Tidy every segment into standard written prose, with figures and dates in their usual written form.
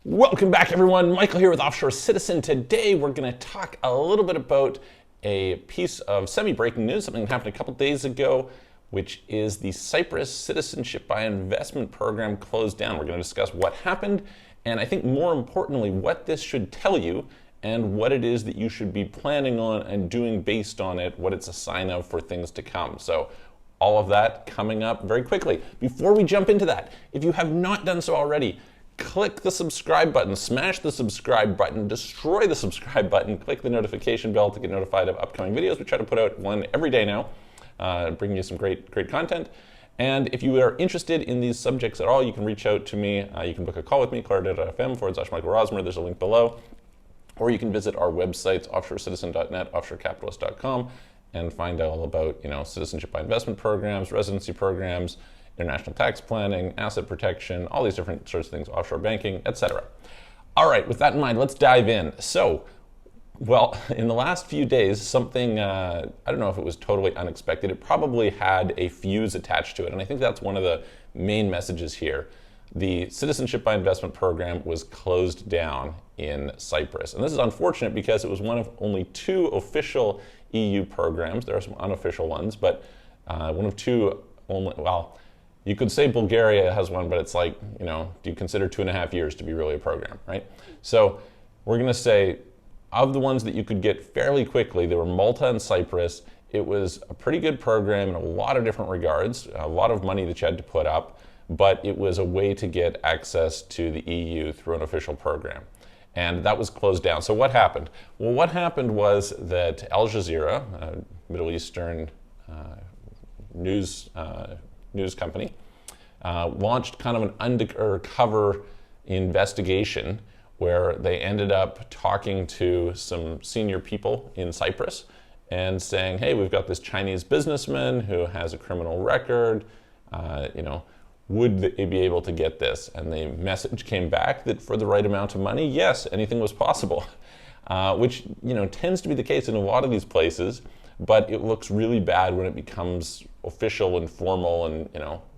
Welcome back, everyone. Michael here with Offshore Citizen. Today we're going to talk a little bit about a piece of semi-breaking news, something that happened a couple days ago, which is the Cyprus Citizenship by Investment program closed down. We're going to discuss what happened, and I think more importantly, what this should tell you and what it is that you should be planning on and doing based on it, what it's a sign of for things to come. So all of that coming up very quickly. Before we jump into that, if you have not done so already, click the subscribe button, smash the subscribe button, destroy the subscribe button, click the notification bell to get notified of upcoming videos. We try to put out one every day now, bringing you some great content. And if you are interested in these subjects at all, you can reach out to me. You can book a call with me, clarida.fm/Michael Rosmer. There's a link below. Or you can visit our websites, offshorecitizen.net, offshorecapitalist.com, and find out all about, citizenship by investment programs, residency programs, international tax planning, asset protection, all these different sorts of things, offshore banking, etc. All right, with that in mind, let's dive in. So, well, in the last few days, something, I don't know if it was totally unexpected, it probably had a fuse attached to it, and I think that's one of the main messages here. The Citizenship by Investment program was closed down in Cyprus. And this is unfortunate because it was one of only two official EU programs. There are some unofficial ones, but one of two only, well, you could say Bulgaria has one, but it's like, do you consider 2.5 years to be really a program, right? So we're going to say, of the ones that you could get fairly quickly, there were Malta and Cyprus. It was a pretty good program in a lot of different regards, a lot of money that you had to put up, but it was a way to get access to the EU through an official program. And that was closed down. So what happened? Well, what happened was that Aljazeera, a Middle Eastern news company, launched kind of an undercover investigation where they ended up talking to some senior people in Cyprus and saying, hey, we've got this Chinese businessman who has a criminal record, would they be able to get this? And the message came back that for the right amount of money, yes, anything was possible, which tends to be the case in a lot of these places, but it looks really bad when it becomes official and formal and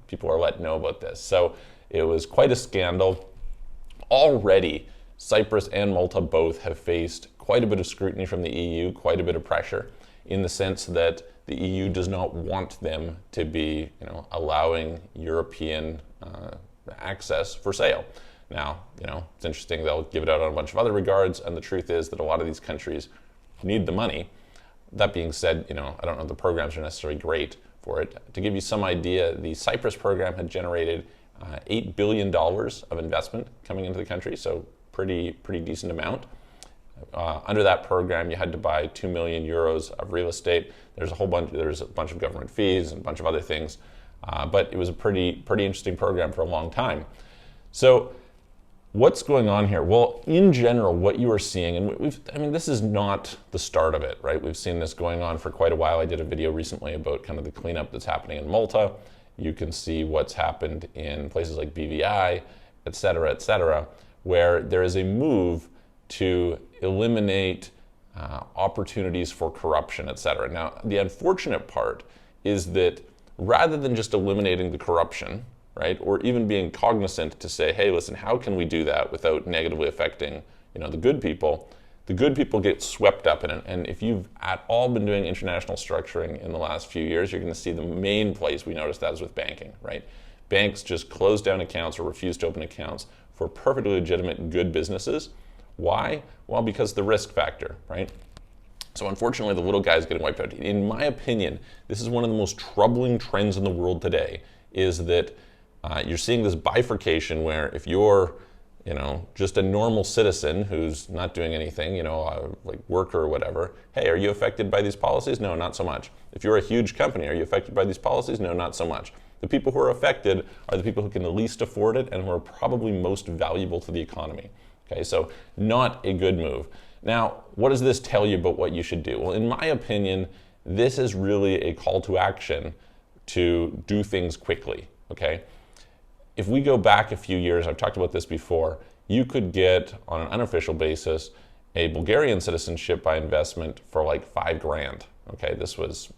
people are let know about this. So it was quite a scandal. Already, Cyprus and Malta both have faced quite a bit of scrutiny from the EU, quite a bit of pressure, in the sense that the EU does not want them to be, allowing European access for sale. Now, it's interesting, they'll give it out on a bunch of other regards, and the truth is that a lot of these countries need the money. That being said, I don't know if the programs are necessarily great for it. To give you some idea, the Cyprus program had generated $8 billion of investment coming into the country, so pretty decent amount. Under that program, you had to buy 2 million euros of real estate. There's a bunch of government fees and a bunch of other things, but it was a pretty interesting program for a long time. So what's going on here? Well, in general, what you are seeing, and this is not the start of it, right? We've seen this going on for quite a while. I did a video recently about kind of the cleanup that's happening in Malta. You can see what's happened in places like BVI, et cetera, where there is a move to eliminate opportunities for corruption, et cetera. Now, the unfortunate part is that rather than just eliminating the corruption, right, or even being cognizant to say, hey, listen, how can we do that without negatively affecting, the good people get swept up in it. And if you've at all been doing international structuring in the last few years, you're going to see the main place we noticed that is with banking, right? Banks just close down accounts or refuse to open accounts for perfectly legitimate good businesses. Why? Well, because the risk factor, right? So unfortunately, the little guy is getting wiped out. In my opinion, this is one of the most troubling trends in the world today, is that you're seeing this bifurcation where if you're, just a normal citizen who's not doing anything, like worker or whatever, hey, are you affected by these policies? No, not so much. If you're a huge company, are you affected by these policies? No, not so much. The people who are affected are the people who can the least afford it and who are probably most valuable to the economy. Okay, so not a good move. Now, what does this tell you about what you should do? Well, in my opinion, this is really a call to action to do things quickly, okay? If we go back a few years, I've talked about this before, you could get, on an unofficial basis, a Bulgarian citizenship by investment for like $5,000, okay? This was,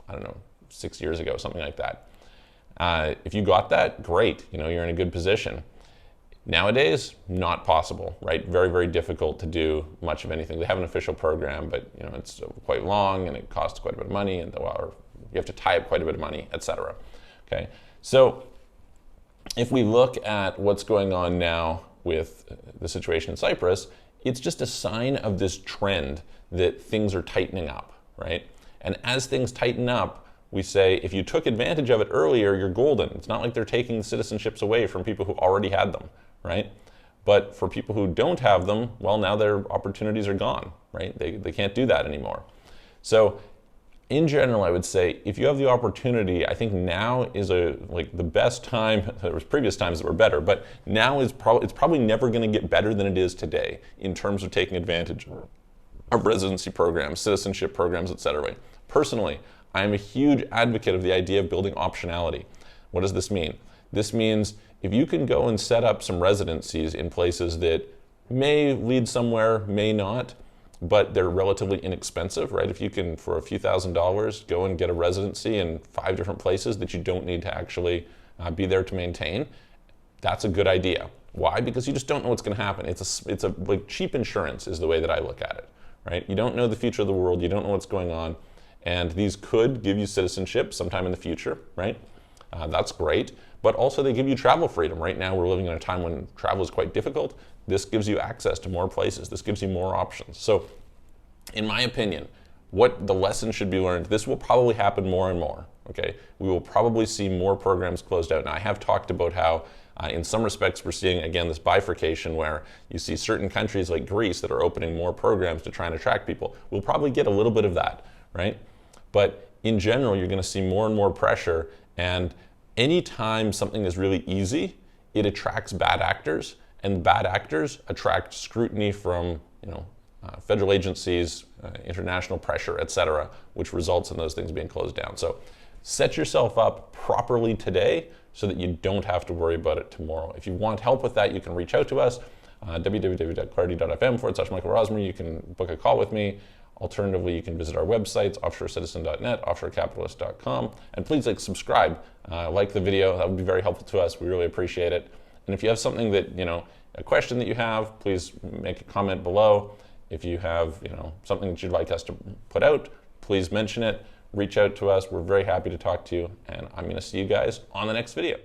6 years ago, something like that. If you got that, great, you're in a good position. Nowadays, not possible, right? Very, very difficult to do much of anything. They have an official program, but it's quite long and it costs quite a bit of money, and you have to tie up quite a bit of money, etc. Okay, so if we look at what's going on now with the situation in Cyprus, it's just a sign of this trend that things are tightening up, right? And as things tighten up, we say if you took advantage of it earlier, you're golden. It's not like they're taking citizenships away from people who already had them, right? But for people who don't have them, well, now their opportunities are gone, right? They can't do that anymore. So in general, I would say if you have the opportunity, I think now is the best time. There was previous times that were better, but now is it's probably never going to get better than it is today in terms of taking advantage of residency programs, citizenship programs, etc. Personally, I am a huge advocate of the idea of building optionality. What does this mean? This means if you can go and set up some residencies in places that may lead somewhere, may not, but they're relatively inexpensive, right? If you can, for a few $1,000s, go and get a residency in 5 different places that you don't need to actually be there to maintain, that's a good idea. Why? Because you just don't know what's going to happen. It's like cheap insurance is the way that I look at it, right? You don't know the future of the world. You don't know what's going on. And these could give you citizenship sometime in the future, right? That's great. But also they give you travel freedom. Right now we're living in a time when travel is quite difficult. This gives you access to more places. This gives you more options. So in my opinion, what the lesson should be learned, this will probably happen more and more, okay? We will probably see more programs closed out. Now I have talked about how in some respects we're seeing, again, this bifurcation where you see certain countries like Greece that are opening more programs to try and attract people. We'll probably get a little bit of that, right? But in general, you're going to see more and more pressure, and anytime something is really easy, it attracts bad actors, and bad actors attract scrutiny from federal agencies, international pressure, etc., which results in those things being closed down. So set yourself up properly today so that you don't have to worry about it tomorrow. If you want help with that, you can reach out to us, www.clarity.fm/Michael Rosmer. You can book a call with me. Alternatively, you can visit our websites, offshorecitizen.net, offshorecapitalist.com, and please subscribe, like the video. That would be very helpful to us. We really appreciate it. And if you have something that, a question that you have, please make a comment below. If you have, something that you'd like us to put out, please mention it. Reach out to us. We're very happy to talk to you, and I'm going to see you guys on the next video.